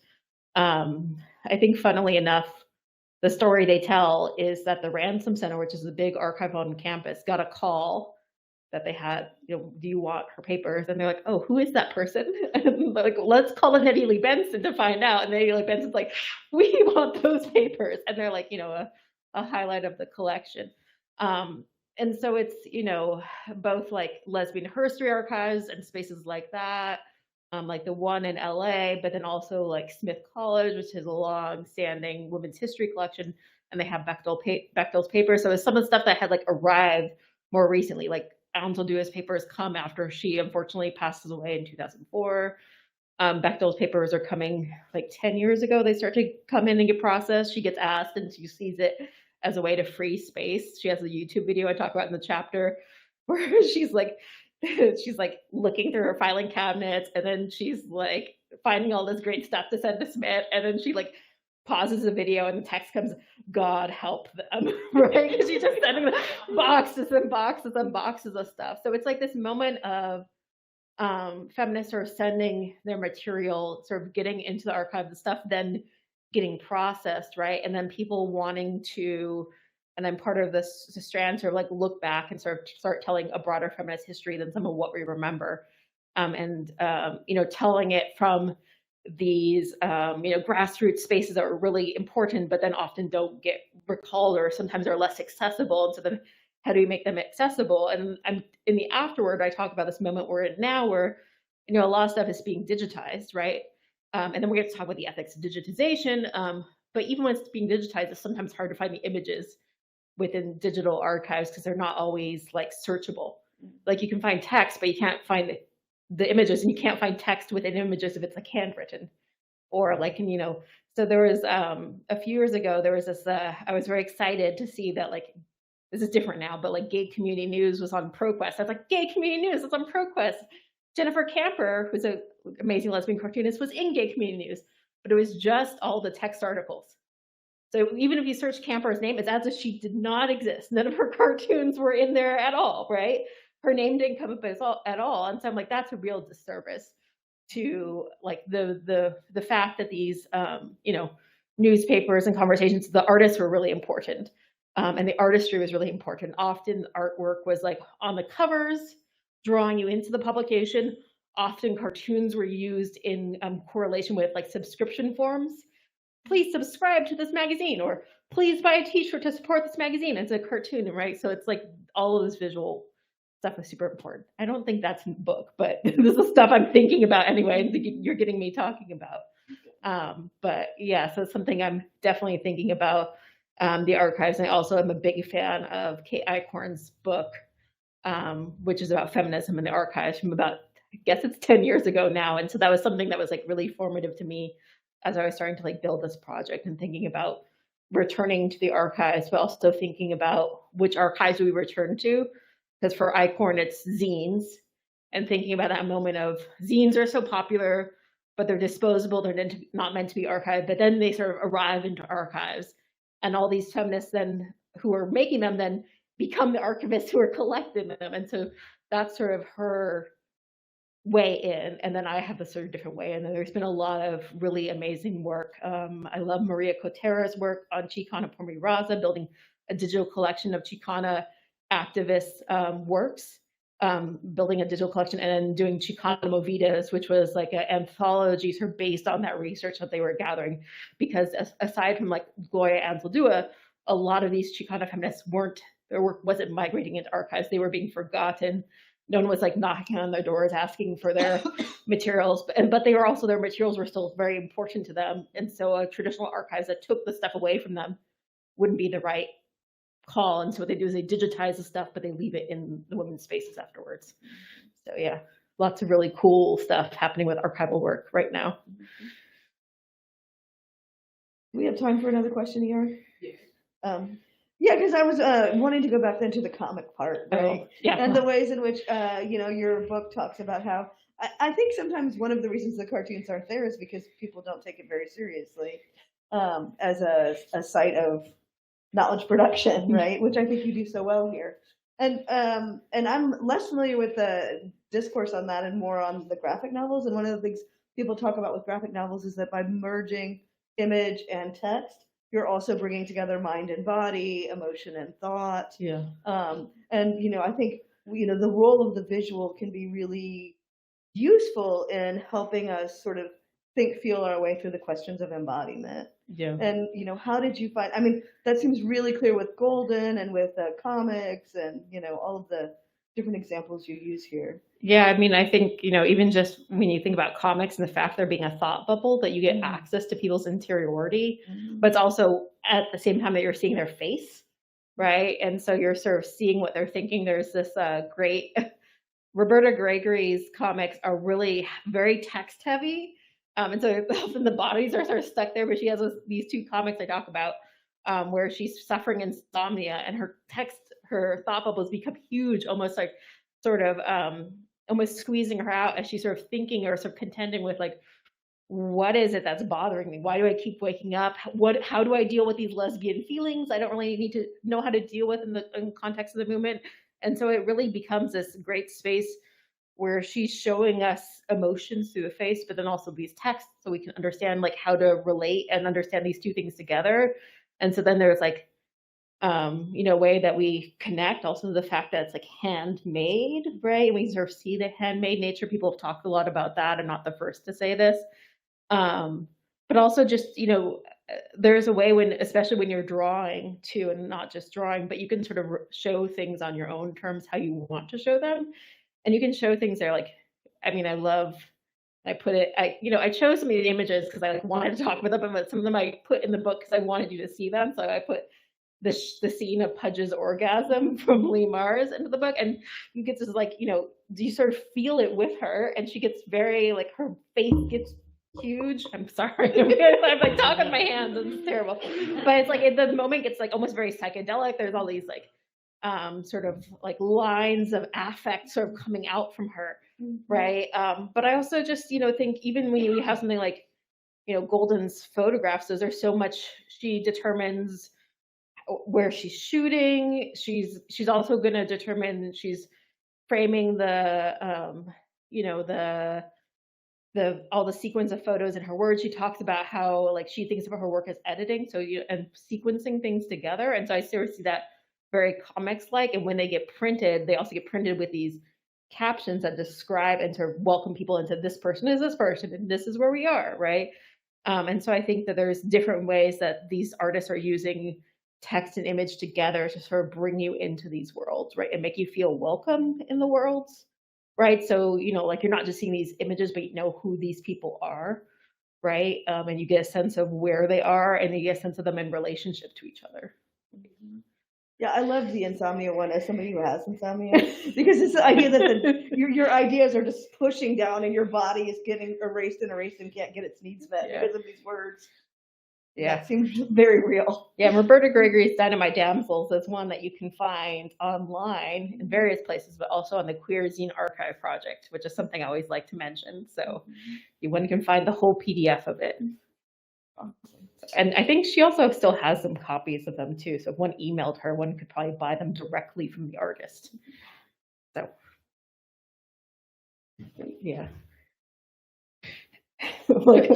I think funnily enough, the story they tell is that the Ransom Center, which is the big archive on campus, got a call that they had, do you want her papers? And they're like, oh, who is that person? And like, let's call it Nettie Lee Benson to find out. And Nettie Lee Benson's like, we want those papers. And they're like, a highlight of the collection. And so it's, both like lesbian herstory archives and spaces like that, like the one in LA, but then also like Smith College, which is a long-standing women's history collection, and they have Bechdil's papers. So it's some of the stuff that had like arrived more recently, like Anzaldúa's papers come after she unfortunately passes away in 2004. Bechdil's papers are coming like 10 years ago. They start to come in and get processed. She gets asked and she sees it as a way to free space. She has a YouTube video I talk about in the chapter where she's like looking through her filing cabinets, and then she's like finding all this great stuff to send to Smith, and then she like pauses the video and the text comes, God help them, right? Because she's just sending boxes and boxes and boxes of stuff. So it's like this moment of feminists are sending their material, sort of getting into the archive, the stuff then getting processed, right? And then people wanting to, and then part of this strand sort of like look back and sort of start telling a broader feminist history than some of what we remember. Telling it from these, grassroots spaces that are really important, but then often don't get recalled or sometimes are less accessible. And so then how do we make them accessible? And in the afterward, I talk about this moment we're in now where, a lot of stuff is being digitized, right? And then we're going to talk about the ethics of digitization. But even when it's being digitized, it's sometimes hard to find the images within digital archives because they're not always like searchable. Like you can find text, but you can't find the images, and you can't find text within images if it's like handwritten or like, so there was a few years ago, there was this, I was very excited to see that like, this is different now, but like Gay Community News was on ProQuest. I was like, Gay Community News is on ProQuest. Jennifer Camper, who's an amazing lesbian cartoonist, was in Gay Community News, but it was just all the text articles. So even if you search Camper's name, it's as if she did not exist. None of her cartoons were in there at all, right? Her name didn't come up at all. And so I'm like, that's a real disservice to like the fact that these, newspapers and conversations, the artists were really important. And the artistry was really important. Often artwork was like on the covers, drawing you into the publication. Often cartoons were used in correlation with like subscription forms. Please subscribe to this magazine, or please buy a t-shirt to support this magazine. It's a cartoon, right? So it's like all of this visual stuff is super important. I don't think that's in the book, but this is stuff I'm thinking about anyway, and you're getting me talking about. But yeah, so it's something I'm definitely thinking about, the archives. And I also am a big fan of Kate Eichhorn's book, which is about feminism in the archives from about, I guess it's 10 years ago now. And so that was something that was like really formative to me as I was starting to like build this project and thinking about returning to the archives, but also thinking about which archives we return to. Because for Eichhorn, it's zines, and thinking about that moment of zines are so popular, but they're disposable, they're not meant to be archived, but then they sort of arrive into archives. And all these feminists then who are making them then become the archivists who are collecting them. And so that's sort of her way in, and then I have the sort of different way in. And there's been a lot of really amazing work. I love Maria Cotera's work on Chicana por mi raza, building a digital collection of Chicana activists' works, building a digital collection, and then doing Chicana Movidas, which was like an anthology sort of based on that research that they were gathering. Because aside from like Gloria Anzaldúa, a lot of these Chicana feminists their work wasn't migrating into archives. They were being forgotten. No one was like knocking on their doors asking for their materials, but they were also, their materials were still very important to them. And so traditional archives that took the stuff away from them wouldn't be the right call. And so what they do is they digitize the stuff, but they leave it in the women's spaces afterwards. So yeah, lots of really cool stuff happening with archival work right now. We have time for another question, ER? Yeah, because I was wanting to go back then to the comic part, right? Yeah. And the ways in which, your book talks about how, I think sometimes one of the reasons the cartoons aren't there is because people don't take it very seriously as a site of knowledge production, right? Which I think you do so well here. And I'm less familiar with the discourse on that and more on the graphic novels. And one of the things people talk about with graphic novels is that by merging image and text, you're also bringing together mind and body, emotion and thought. Yeah. And I think the role of the visual can be really useful in helping us sort of feel our way through the questions of embodiment. Yeah. And how did you find? I mean, that seems really clear with Goldin and with comics and all of the different examples you use here. Yeah, I mean, I think, even just when you think about comics and the fact there being a thought bubble, that you get access to people's interiority, but it's also at the same time that you're seeing their face, right? And so you're sort of seeing what they're thinking. There's this great, Roberta Gregory's comics are really very text heavy. And so often the bodies are sort of stuck there, but she has these two comics I talk about where she's suffering insomnia and her thought bubbles become huge, almost like sort of almost squeezing her out as she's sort of thinking or sort of contending with like, what is it that's bothering me? Why do I keep waking up? How do I deal with these lesbian feelings I don't really need to know how to deal with in the context of the movement? And so it really becomes this great space where she's showing us emotions through the face, but then also these texts so we can understand like how to relate and understand these two things together. And so then there's like, a way that we connect, also the fact that it's like handmade, right? We sort of see the handmade nature. People have talked a lot about that. I'm not the first to say this. But also just, there's a way when, especially when you're drawing too, and not just drawing, but you can sort of show things on your own terms, how you want to show them. And you can show things there. Like, I mean, I chose some of these images because I wanted to talk about them, but some of them I put in the book because I wanted you to see them. So I put the scene of Pudge's orgasm from Lee Mars into the book, and you get this like, you sort of feel it with her, and she gets very like, her face gets huge. I'm sorry, I'm like talking with my hands, it's terrible, but it's like the moment gets like almost very psychedelic. There's all these like sort of like lines of affect sort of coming out from her, right? But I also just think even when you have something like Goldin's photographs, those are so much, she determines where she's shooting. She's also going to determine, she's framing the all the sequence of photos in her words. She talks about how like she thinks about her work as editing, so and sequencing things together. And so I sort of see that very comics like. And when they get printed, they also get printed with these captions that describe and sort of welcome people into this person is this person and this is where we are, right? And so I think that there's different ways that these artists are using text and image together to sort of bring you into these worlds, right? And make you feel welcome in the worlds, right? So, like you're not just seeing these images, but you know who these people are, right? And you get a sense of where they are, and you get a sense of them in relationship to each other. Yeah, I love the insomnia one as somebody who has insomnia, because it's the idea that your ideas are just pushing down and your body is getting erased and can't get its needs met because of these words. Yeah, it seems very real. Yeah, Roberta Gregory's Dynamite Damsels is one that you can find online in various places, but also on the Queer Zine Archive Project, which is something I always like to mention. So one can find the whole PDF of it. Awesome. And I think she also still has some copies of them too. So if one emailed her, one could probably buy them directly from the artist. So Yeah. Like,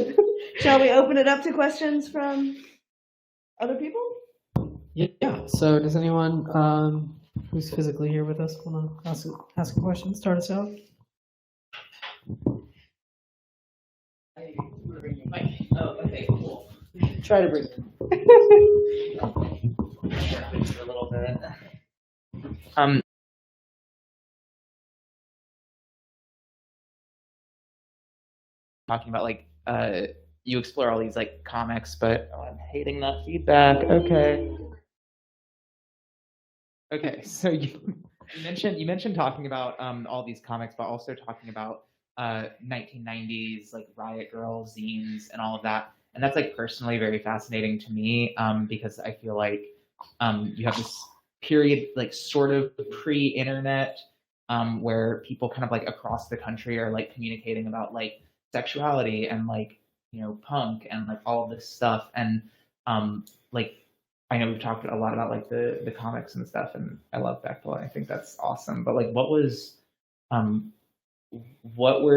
shall we open it up to questions from other people? Yeah. So does anyone who's physically here with us want to ask a question? Start us out. Oh, okay, cool. Try to bring it. A little bit. Talking about like you explore all these like comics, but I'm hating that feedback. Okay, so you mentioned talking about all these comics, but also talking about 1990s like Riot Grrrl zines and all of that, and that's like personally very fascinating to me because I feel like you have this period like sort of pre-internet where people kind of like across the country are like communicating about like sexuality and like punk and like all of this stuff, and like I know we've talked a lot about like the comics and stuff, and I love Bechdel, and I think that's awesome. But like, what were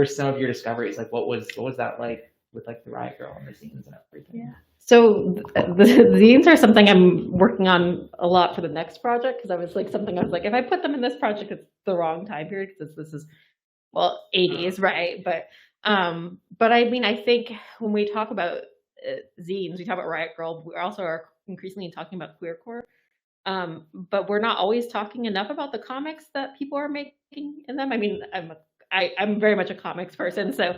some of your discoveries? Like, what was that like with like the Riot Grrrl and the zines and everything? Yeah. So the zines are something I'm working on a lot for the next project, because I was like, if I put them in this project, it's the wrong time period, because this is, well, 80s, right? But I mean, I think when we talk about zines, we talk about Riot Grrrl, we also are increasingly talking about queercore. But we're not always talking enough about the comics that people are making in them. I mean, I'm very much a comics person, so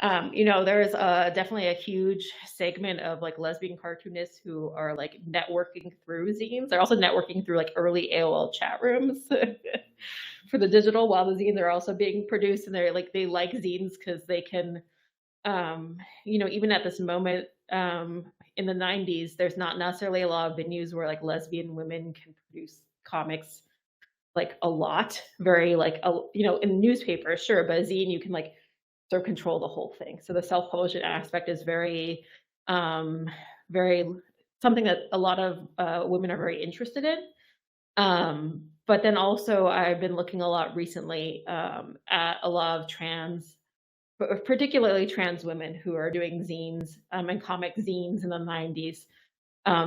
there's definitely a huge segment of like lesbian cartoonists who are like networking through zines. They're also networking through like early AOL chat rooms for the digital, while the zines are also being produced, and they like zines because they can, even at this moment in the 90s, there's not necessarily a lot of venues where like lesbian women can produce comics like a lot, very like in newspapers, sure, but a zine you can like sort of control the whole thing. So the self-publishing aspect is very very something that a lot of women are very interested in. But then also I've been looking a lot recently at a lot of particularly trans women who are doing zines and comic zines in the 90s.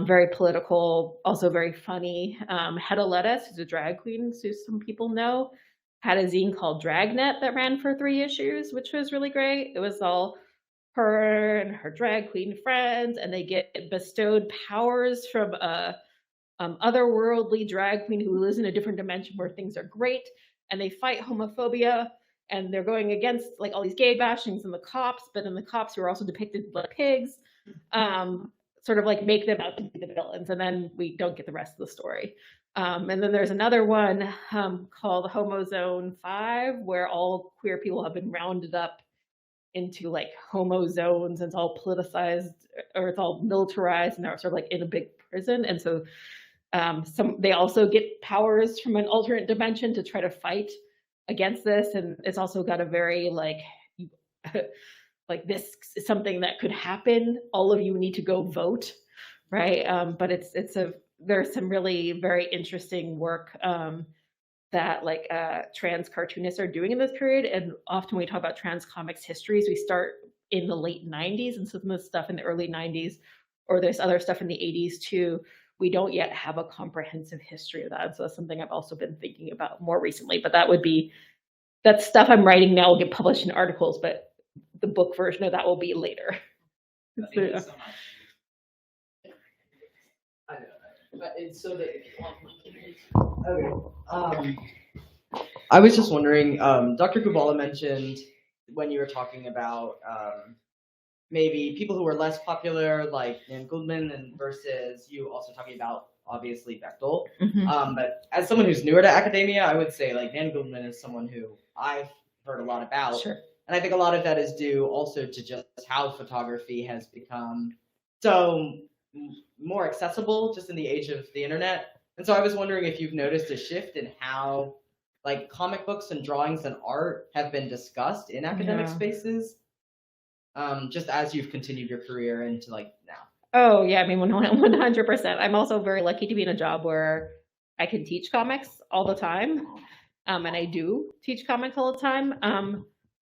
Very political, also very funny. Hedda Lettuce, who's a drag queen, who some people know, had a zine called Dragnet that ran for 3 issues, which was really great. It was all her and her drag queen friends, and they get bestowed powers from a otherworldly drag queen who lives in a different dimension where things are great, and they fight homophobia, and they're going against like all these gay bashings and the cops, but then the cops who are also depicted like pigs, sort of like make them out to be the villains, and then we don't get the rest of the story. And then there's another one called Homo Zone 5, where all queer people have been rounded up into like homo zones, and it's all politicized, or it's all militarized, and they're sort of like in a big prison. And so they also get powers from an alternate dimension to try to fight against this. And it's also got a very like like, this is something that could happen, all of you need to go vote, right? But there's some really very interesting work that like trans cartoonists are doing in this period. And often when we talk about trans comics histories, we start in the late 90s, and some of the stuff in the early 90s, or there's other stuff in the 80s too. We don't yet have a comprehensive history of that. So that's something I've also been thinking about more recently. But that stuff I'm writing now will get published in articles, but the book version of that will be later. Thank you so much. I know that. But it's so that if you want. Okay. I was just wondering, Dr. Kubala mentioned when you were talking about maybe people who were less popular, like Nan Goldin, and versus you also talking about obviously Bechdel. Mm-hmm. But as someone who's newer to academia, I would say like Nan Goldin is someone who I've heard a lot about. Sure. And I think a lot of that is due also to just how photography has become so more accessible just in the age of the internet. And so I was wondering if you've noticed a shift in how like comic books and drawings and art have been discussed in academic spaces, just as you've continued your career into like now. Oh yeah, I mean 100%. I'm also very lucky to be in a job where I can teach comics all the time, and I do teach comics all the time.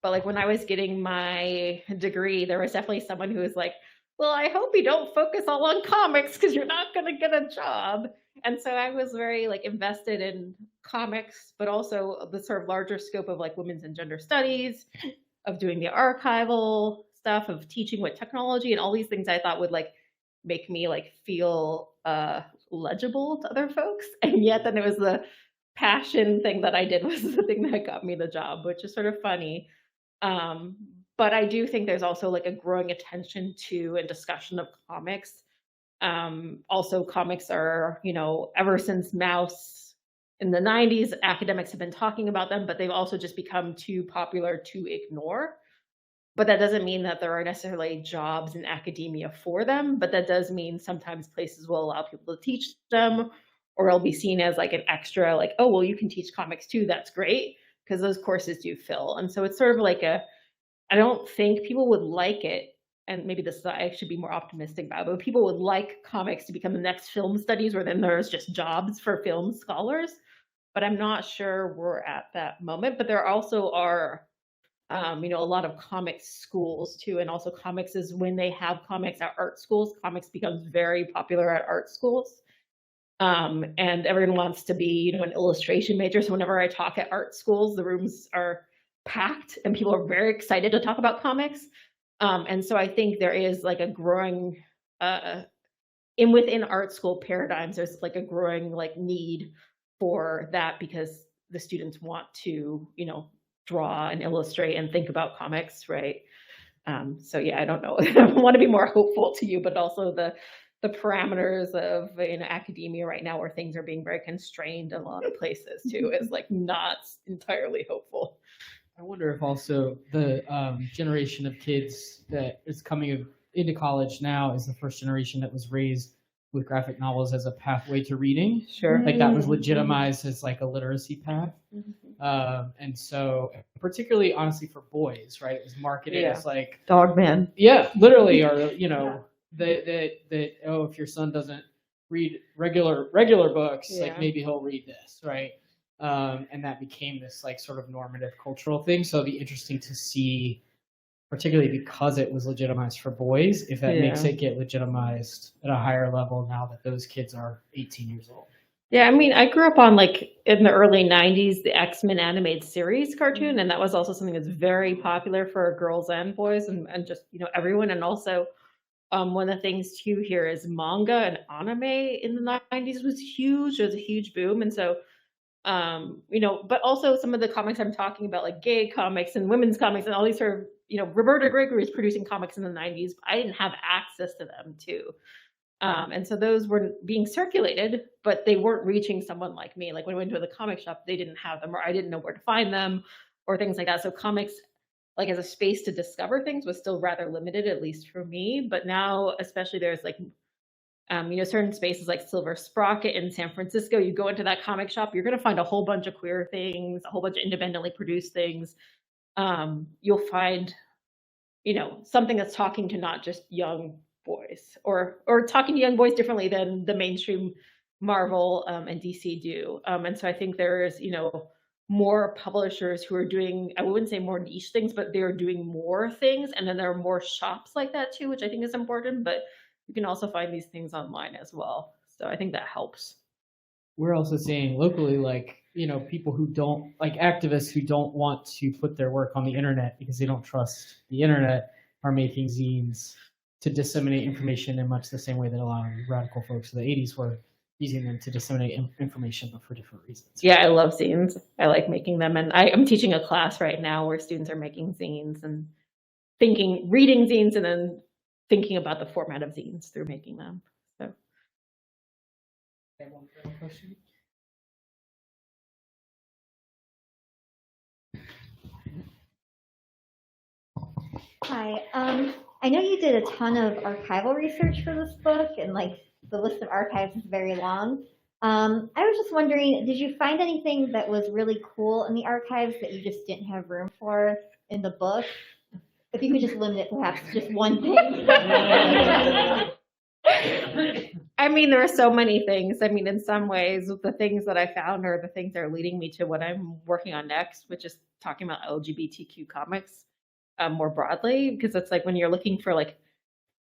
But like when I was getting my degree, there was definitely someone who was like, well, I hope you don't focus all on comics because you're not going to get a job. And so I was very like invested in comics, but also the sort of larger scope of like women's and gender studies, of doing the archival stuff, of teaching with technology and all these things I thought would like make me like feel legible to other folks. And yet then it was the passion thing that I did was the thing that got me the job, which is sort of funny. But I do think there's also like a growing attention to and discussion of comics. Also comics are, you know, ever since Mouse in the 90s, academics have been talking about them, but they've also just become too popular to ignore. But that doesn't mean that there are necessarily jobs in academia for them, but that does mean sometimes places will allow people to teach them, or it'll be seen as like an extra, like, oh, well, you can teach comics too, that's great, because those courses do fill. And so it's sort of like I don't think people would like it, and maybe this I should be more optimistic about, but people would like comics to become the next film studies, where then there's just jobs for film scholars. But I'm not sure we're at that moment. But there also are, you know, a lot of comics schools too, and also comics is when they have comics at art schools, comics becomes very popular at art schools. And everyone wants to be, you know, an illustration major. So whenever I talk at art schools, the rooms are packed and people are very excited to talk about comics. And so I think there is like a growing, within art school paradigms, there's like a growing like need for that, because the students want to, you know, draw and illustrate and think about comics, right? So yeah, I don't know. I want to be more hopeful to you, but also the parameters of, you know, academia right now, where things are being very constrained in a lot of places too, is like not entirely hopeful. I wonder if also the generation of kids that is coming into college now is the first generation that was raised with graphic novels as a pathway to reading. Sure. Like that was legitimized as like a literacy path. And so particularly honestly for boys, right? It was marketed as like Dog man. Yeah, literally, or you know, that oh, if your son doesn't read regular books, like maybe he'll read this, right? And that became this like sort of normative cultural thing. So it'd be interesting to see, particularly because it was legitimized for boys, if that makes it get legitimized at a higher level now that those kids are 18 years old. Yeah, I mean, I grew up on like in the early 90s, the X-Men animated series cartoon, and that was also something that's very popular for girls and boys and just, you know, everyone. And also one of the things too here is manga and anime in the 90s was huge. It was a huge boom. And so you know, but also some of the comics I'm talking about, like gay comics and women's comics and all these sort of, you know, Roberta Gregory is producing comics in the 90s. I didn't have access to them too. And so those were being circulated, but they weren't reaching someone like me. Like when I went to the comic shop, they didn't have them, or I didn't know where to find them, or things like that. So comics, like as a space to discover things, was still rather limited, at least for me. But now, especially, there's like you know, certain spaces like Silver Sprocket in San Francisco, you go into that comic shop, you're going to find a whole bunch of queer things, a whole bunch of independently produced things. You'll find, you know, something that's talking to not just young boys, or talking to young boys differently than the mainstream Marvel and DC do. And so I think there's, you know, more publishers who are doing, I wouldn't say more niche things, but they're doing more things. And then there are more shops like that too, which I think is important. But you can also find these things online as well. So I think that helps. We're also seeing locally, like, you know, people who don't, like activists who don't want to put their work on the internet because they don't trust the internet, are making zines to disseminate information in much the same way that a lot of radical folks in the 80s were using them to disseminate information, but for different reasons. Yeah, I love zines. I like making them. And I'm teaching a class right now where students are making zines and reading zines and then thinking about the format of zines through making them. So. One further question? Hi. I know you did a ton of archival research for this book, and like the list of archives is very long. I was just wondering, did you find anything that was really cool in the archives that you just didn't have room for in the book? If you could just limit it, perhaps just one thing. I mean, there are so many things. I mean, in some ways, the things that I found are the things that are leading me to what I'm working on next, which is talking about LGBTQ comics more broadly, because it's like when you're looking for like,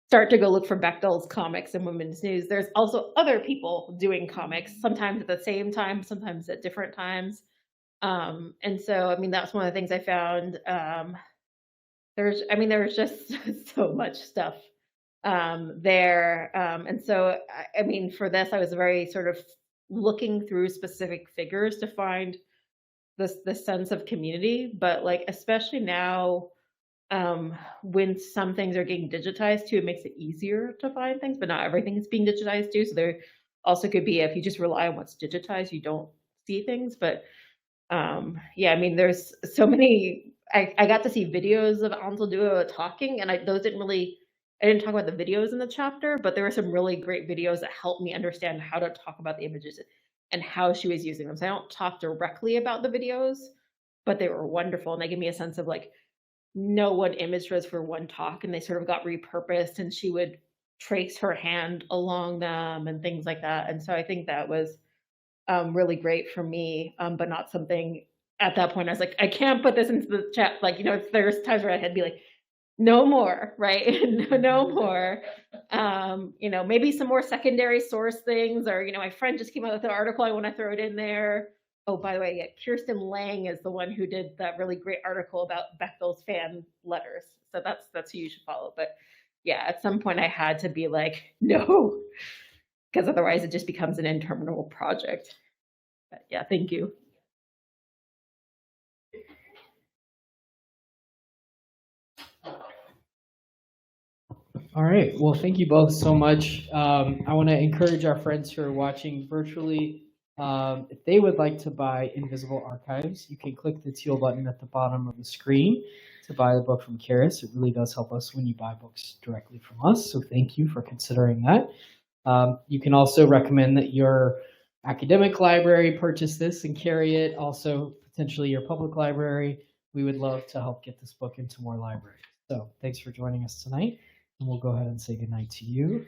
start to go look for Bechdel's comics and women's news, there's also other people doing comics, sometimes at the same time, sometimes at different times. And so, I mean, that's one of the things I found. There's just so much stuff there. And so, I mean, for this, I was very sort of looking through specific figures to find this sense of community, but like, especially now, when some things are getting digitized too, it makes it easier to find things, but not everything is being digitized too. So there also could be, if you just rely on what's digitized, you don't see things. But yeah, I mean, there's so many. I got to see videos of Anzaldúa talking, and I didn't talk about the videos in the chapter, but there were some really great videos that helped me understand how to talk about the images and how she was using them. So I don't talk directly about the videos, but they were wonderful, and they gave me a sense of like, know what image was for one talk, and they sort of got repurposed, and she would trace her hand along them and things like that. And so I think that was really great for me, but not something at that point I was like, I can't put this into the chat. Like, you know, there's times where I had to be like, no more, right? No more. You know, maybe some more secondary source things, or, you know, my friend just came out with an article, I want to throw it in there. Oh, by the way, yeah, Kirsten Lang is the one who did that really great article about Bechdel's fan letters. So that's who you should follow. But yeah, at some point I had to be like, no, because otherwise it just becomes an interminable project. But yeah, thank you. All right. Well, thank you both so much. I want to encourage our friends who are watching virtually. If they would like to buy Invisible Archives, you can click the teal button at the bottom of the screen to buy the book from Karis. It really does help us when you buy books directly from us. So thank you for considering that. You can also recommend that your academic library purchase this and carry it. Also, potentially your public library. We would love to help get this book into more libraries. So thanks for joining us tonight. And we'll go ahead and say goodnight to you.